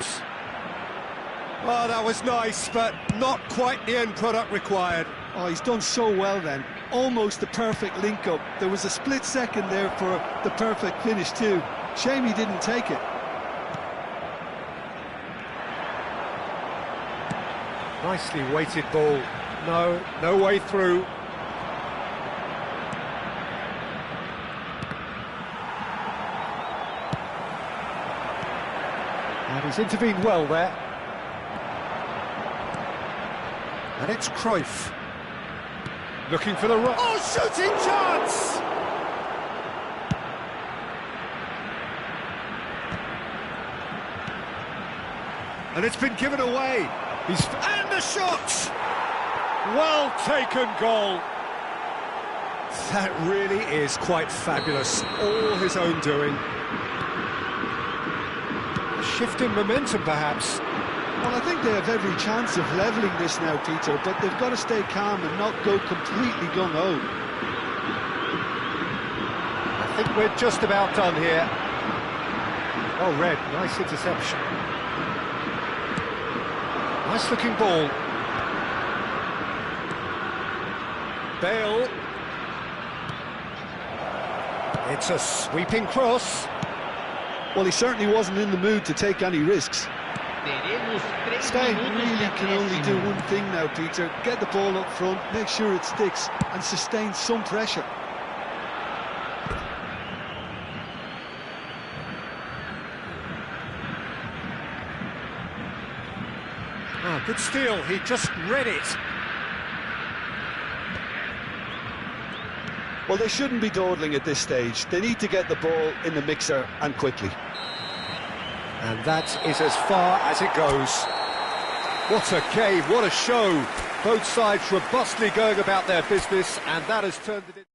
Oh, that was nice, but not quite the end product required. Oh, he's done so well then. Almost the perfect link-up. There was a split second there for the perfect finish too. Shame he didn't take it. Nicely weighted ball. No way through. And he's intervened well there. And it's Cruyff. Looking for the run. Oh, shooting chance! And it's been given away. And the shot! Well taken goal. That really is quite fabulous. All his own doing. Shift in momentum, perhaps. Well, I think they have every chance of levelling this now, Peter, but they've got to stay calm and not go completely gung-ho. I think we're just about done here. Well read, nice interception. Nice looking ball. Bale. It's a sweeping cross. Well, he certainly wasn't in the mood to take any risks. Teremos 3 Spain minutos really de can only do acréscimo. one thing now, Peter. Get the ball up front, make sure it sticks, and sustain some pressure. Ah, good steal, he just read it. Well, they shouldn't be dawdling at this stage. They need to get the ball in the mixer and quickly. And that is as far as it goes. What a game, what a show. Both sides robustly going about their business, and that has turned it into...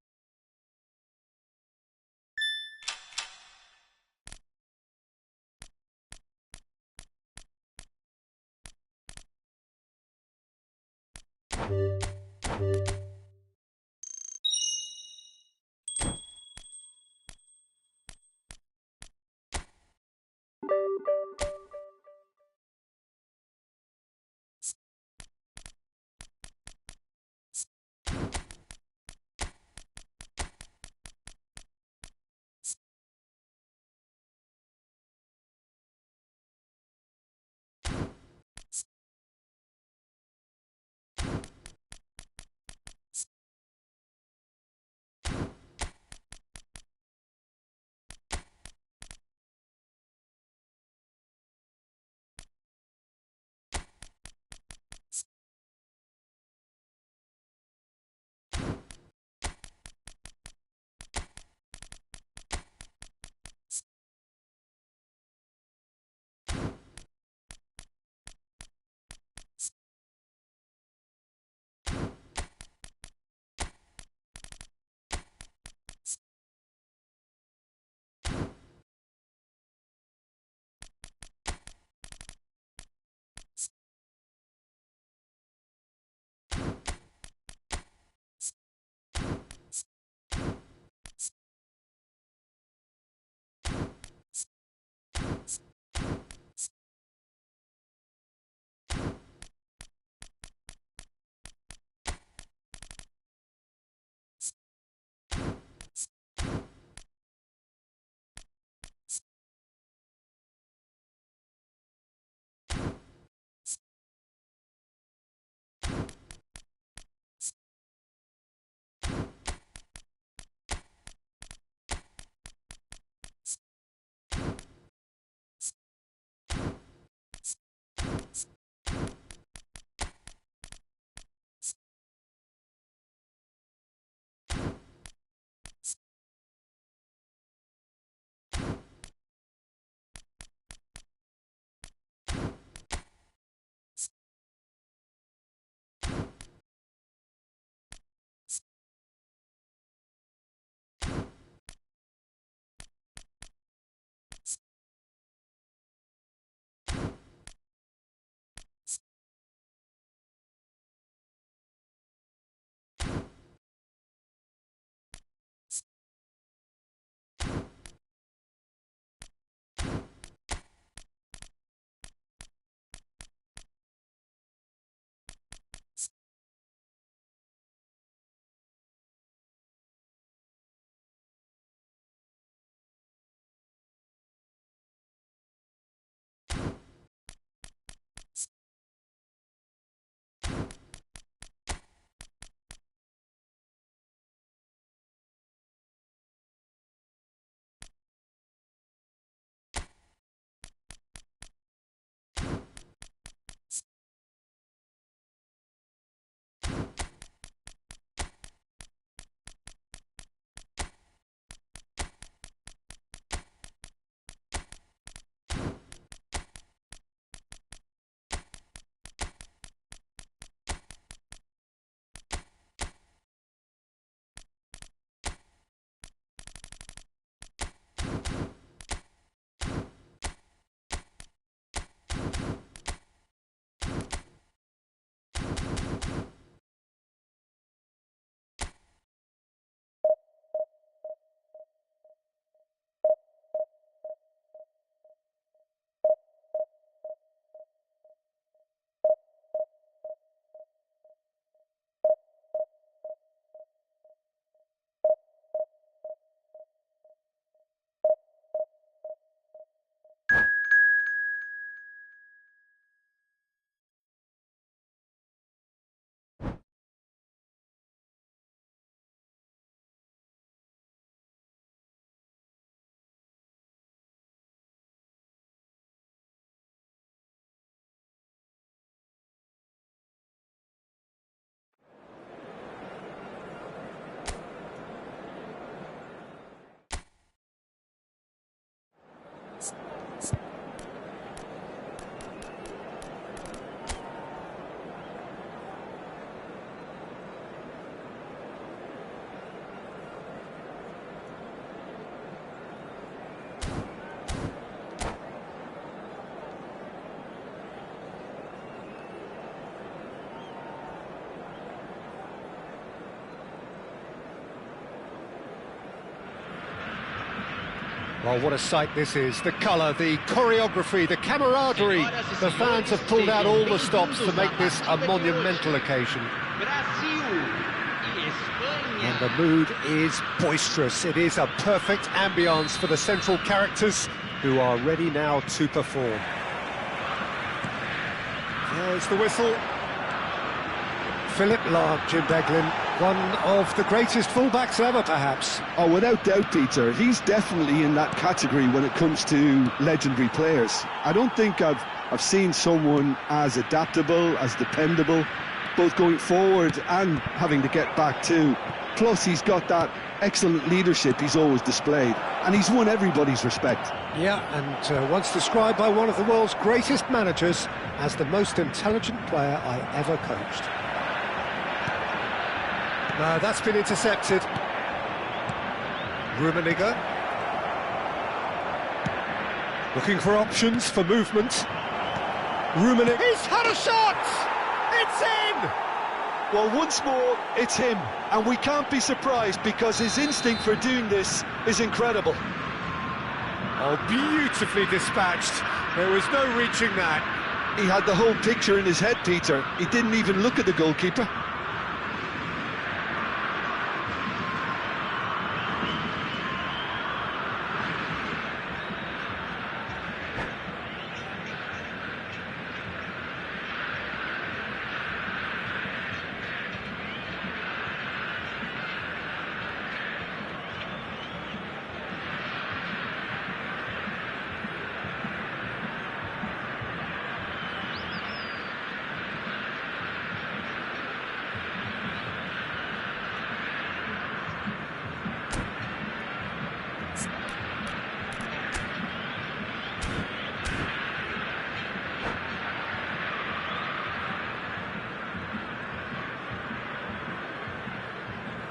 Well, what a sight this is. The colour, the choreography, the camaraderie. The fans have pulled out all the stops to make this a monumental occasion. And the mood is boisterous. It is a perfect ambience for the central characters who are ready now to perform. There's the whistle. Philip Lahm, Jim Beglin, one of the greatest fullbacks ever, perhaps. Oh, without doubt, Peter. He's definitely in that category when it comes to legendary players. I don't think I've seen someone as adaptable, as dependable, both going forward and having to get back too. Plus, he's got that excellent leadership he's always displayed, and he's won everybody's respect. Yeah, and once described by one of the world's greatest managers as the most intelligent player I ever coached. No, that's been intercepted. Rummenigge. Looking for options for movement. Rummenigge. He's had a shot! It's in! Well, once more, it's him. And we can't be surprised because his instinct for doing this is incredible. Oh, beautifully dispatched. There was no reaching that. He had the whole picture in his head, Peter. He didn't even look at the goalkeeper.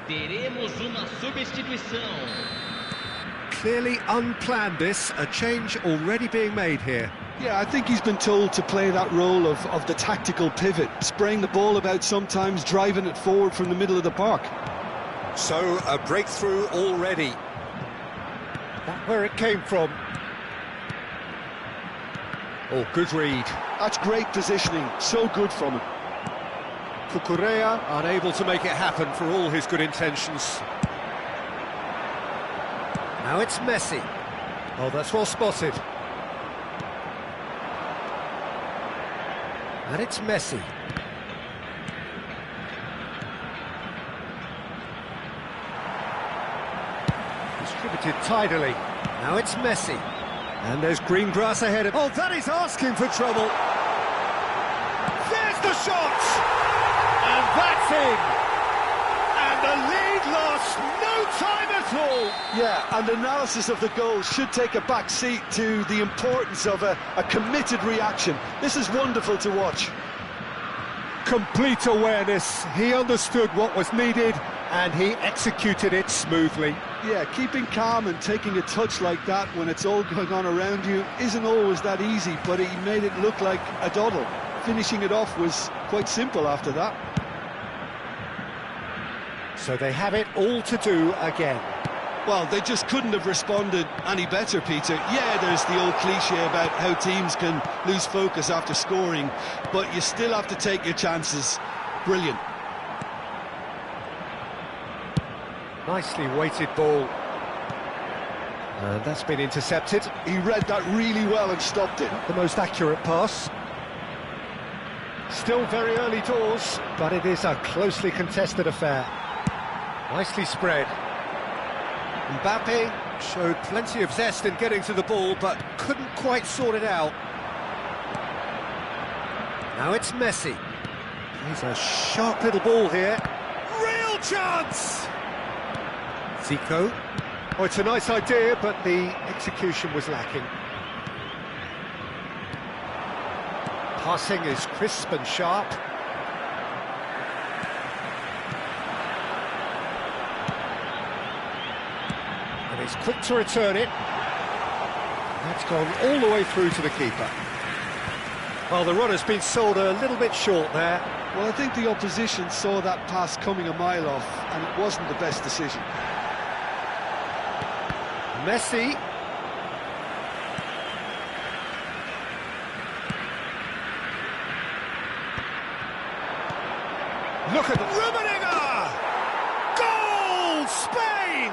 Teremos uma substituição. Clearly unplanned this, a change already being made here. Yeah, I think he's been told to play that role of the tactical pivot, spraying the ball about sometimes, driving it forward from the middle of the park. So, a breakthrough already. That's where it came from. Oh, good read. That's great positioning, so good from him. Cucurella unable to make it happen for all his good intentions. Now it's Messi. Oh, that's well spotted. And it's Messi. Distributed tidily. Now it's Messi. And there's green grass ahead of... Oh, that is asking for trouble. There's the shot! And that's in! And the lead lost no time at all! Yeah, and analysis of the goal should take a back seat to the importance of a committed reaction. This is wonderful to watch. Complete awareness. He understood what was needed and he executed it smoothly. Yeah, keeping calm and taking a touch like that when it's all going on around you isn't always that easy, but he made it look like a doddle. Finishing it off was quite simple after that. So they have it all to do again. Well, they just couldn't have responded any better, Peter. Yeah, there's the old cliche about how teams can lose focus after scoring, but you still have to take your chances. Brilliant. Nicely weighted ball. And that's been intercepted. He read that really well and stopped it. The most accurate pass. Still very early doors, but it is a closely contested affair. Nicely spread. Mbappe showed plenty of zest in getting to the ball, but couldn't quite sort it out. Now it's Messi. He's a sharp little ball here. Real chance! Zico. Oh, it's a nice idea, but the execution was lacking. Passing is crisp and sharp. And he's quick to return it. That's gone all the way through to the keeper. Well, the run has been sold a little bit short there. Well, I think the opposition saw that pass coming a mile off, and it wasn't the best decision. Messi. Look at Rummenigge! Goal! Spain!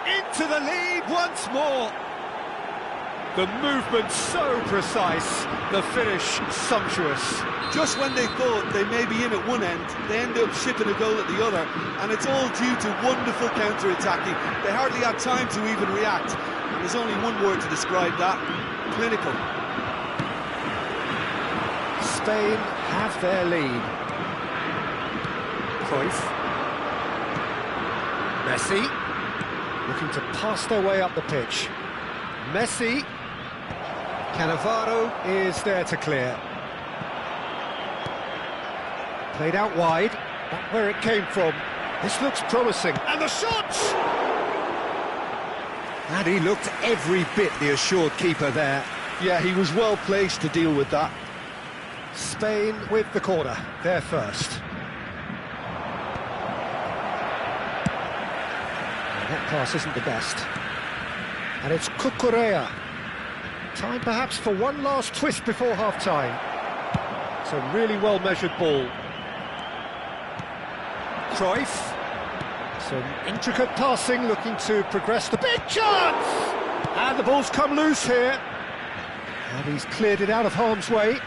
Into the lead once more. The movement so precise, the finish sumptuous. Just when they thought they may be in at one end, they end up shipping a goal at the other, and it's all due to wonderful counter-attacking. They hardly had time to even react, and there's only one word to describe that: clinical. Spain have their lead. Cruyff. Messi. Looking to pass their way up the pitch. Messi. Cannavaro is there to clear. Played out wide, back where it came from. This looks promising. And the shots! And he looked every bit the assured keeper there. Yeah, he was well placed to deal with that. Spain with the corner, they're first. And that pass isn't the best. And it's Cucurella. Time perhaps for one last twist before half-time. It's a really well-measured ball. Cruyff. Some intricate passing, looking to progress the big chance! And the ball's come loose here. And he's cleared it out of harm's way.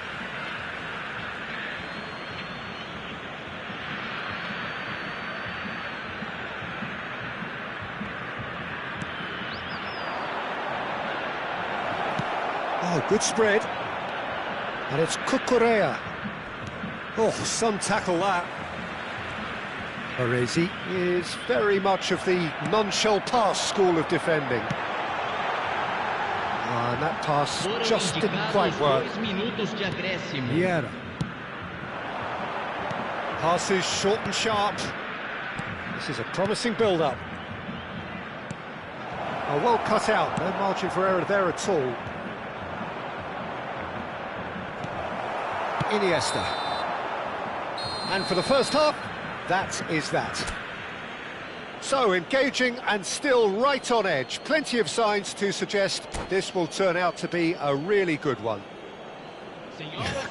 Oh, good spread. And it's Cucurella. Oh, some tackle that. Baresi is very much of the non-shell pass school of defending. And that pass just didn't quite work. Vieira. Passes short and sharp. This is a promising build-up. Oh, well cut out, no margin for error there at all. Iniesta. And for the first half, that is that. So, engaging and still right on edge. Plenty of signs to suggest this will turn out to be a really good one.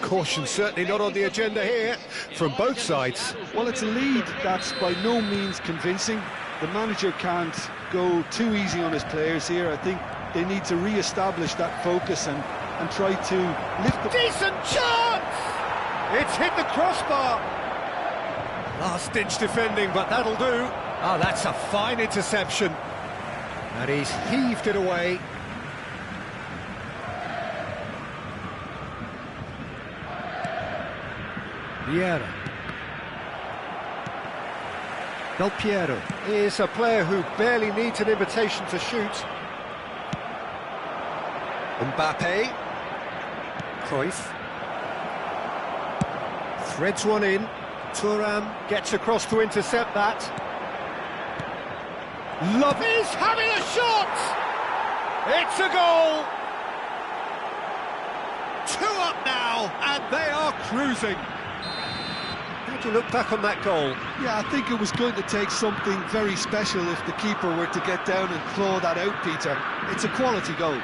Caution certainly not on the agenda here, from both sides. Well, it's a lead that's by no means convincing. The manager can't go too easy on his players here. I think they need to re-establish that focus and try to lift the... Decent chance! It's hit the crossbar. Last-ditch defending, but that'll do. Oh, that's a fine interception. And he's heaved it away. Vieira. Del Piero is a player who barely needs an invitation to shoot. Mbappe. Cruyff. Threads one in. Thuram gets across to intercept that. Love is having a shot! It's a goal! 2 up now, and they are cruising. How do you look back on that goal? Yeah, I think it was going to take something very special if the keeper were to get down and claw that out, Peter. It's a quality goal.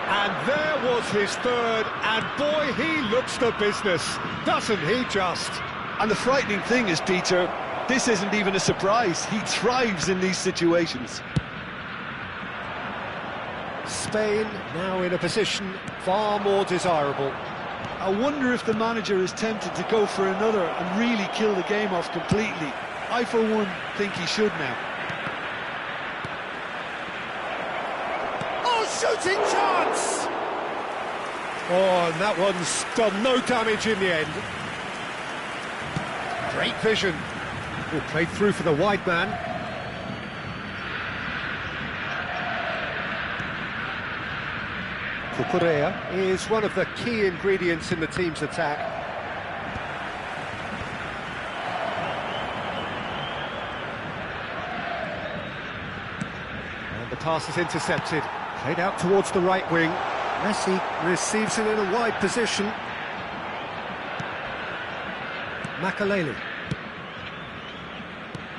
And there was his third, and boy, he looks the business, doesn't he just? And the frightening thing is, Peter, this isn't even a surprise. He thrives in these situations. Spain now in a position far more desirable. I wonder if the manager is tempted to go for another and really kill the game off completely. I, for one, think he should now. Shooting chance! Oh, and that one's done no damage in the end. Great vision. Oh, played through for the wide man. Cucurella is one of the key ingredients in the team's attack. And the pass is intercepted. Played out towards the right wing. Messi receives it in a wide position. Makaleli.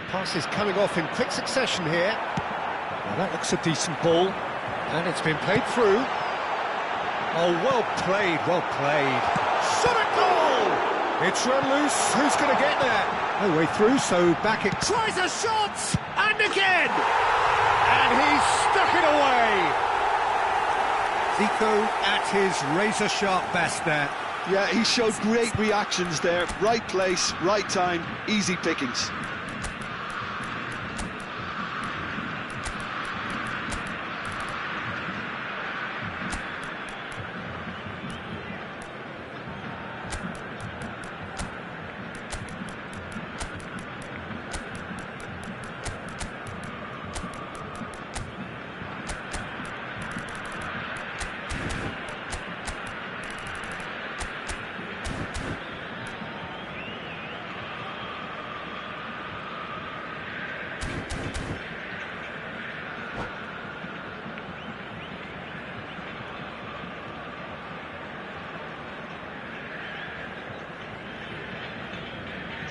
Pass is coming off in quick succession here. Now that looks a decent ball. And it's been played through. Oh, well played, well played. Shot at goal! It's run loose. Who's going to get there? No way through, so back it tries a shot! And again! And he's stuck it away! Zico at his razor-sharp best there. Yeah, he showed great reactions there. Right place, right time, easy pickings.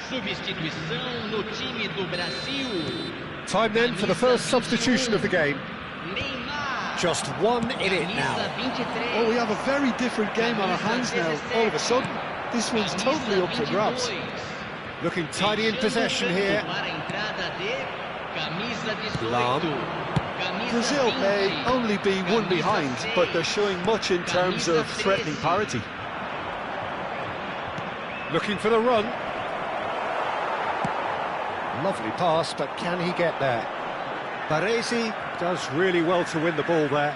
Substituição no time do Brasil. Time then for the first substitution of the game. Neymar. Just one in it now. Well, we have a very different game on our hands now, all of a sudden. This one's totally up for grabs. Looking tidy in possession here. Lam. Brazil may only be one behind, but they're showing much in terms of threatening parity. Looking for the run. Lovely pass, but can he get there? Baresi does really well to win the ball there.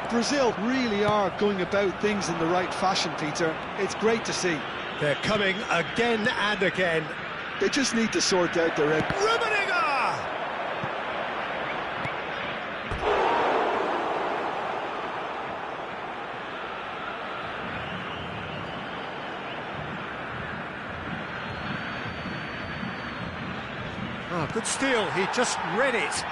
Brazil really are going about things in the right fashion, Peter. It's great to see. They're coming again and again. They just need to sort out their end. Rummenigge! Oh, good steal. He just read it.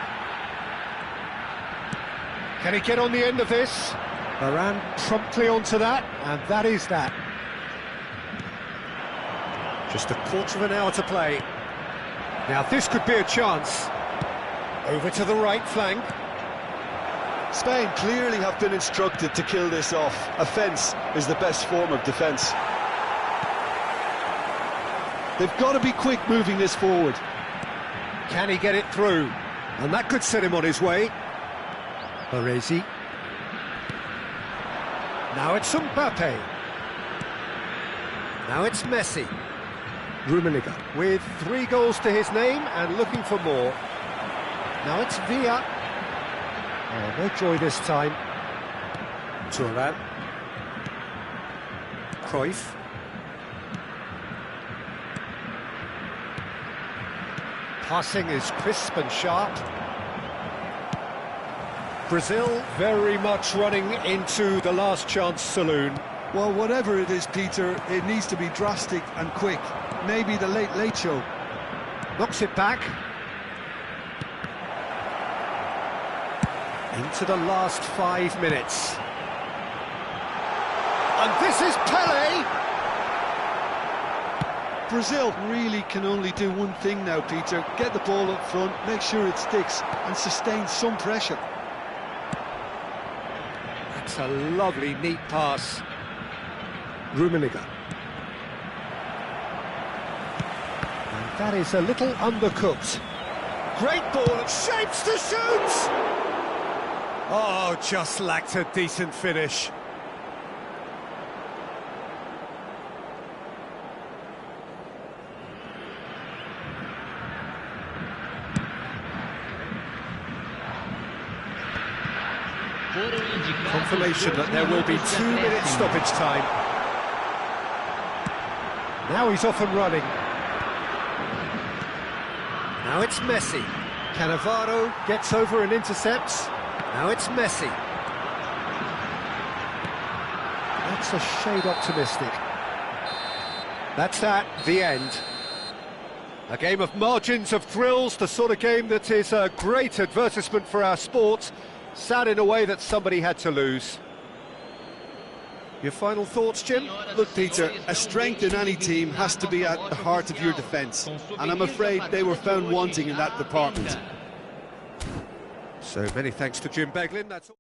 Can he get on the end of this? Varane promptly onto that, and that is that. Just a quarter of an hour to play. Now this could be a chance. Over to the right flank. Spain clearly have been instructed to kill this off. Offence is the best form of defence. They've got to be quick moving this forward. Can he get it through? And that could set him on his way. Baresi. Now it's Mbappe. Now it's Messi. Rummenigge with 3 goals to his name and looking for more. Now it's Villa. Oh, no joy this time. Thuram. Cruyff. Passing is crisp and sharp. Brazil very much running into the last chance saloon. Well, whatever it is, Peter, it needs to be drastic and quick. Maybe the late show. Knocks it back. Into the last 5 minutes. And this is Pele! Brazil really can only do one thing now, Peter. Get the ball up front, make sure it sticks, and sustain some pressure. That's a lovely, neat pass. Rummenigge. And that is a little undercooked. Great ball, and shapes to shoot! Oh, just lacked a decent finish. Confirmation that there will be 2 minutes stoppage time. Now he's off and running. Now it's Messi. Cannavaro gets over and intercepts. Now it's Messi. That's a shade optimistic. That's that, the end. A game of margins, of thrills, the sort of game that is a great advertisement for our sport. Sad in a way that somebody had to lose. Your final thoughts, Jim? Look, Peter, a strength in any team has to be at the heart of your defence, and I'm afraid they were found wanting in that department. So many thanks to Jim Beglin. That's all.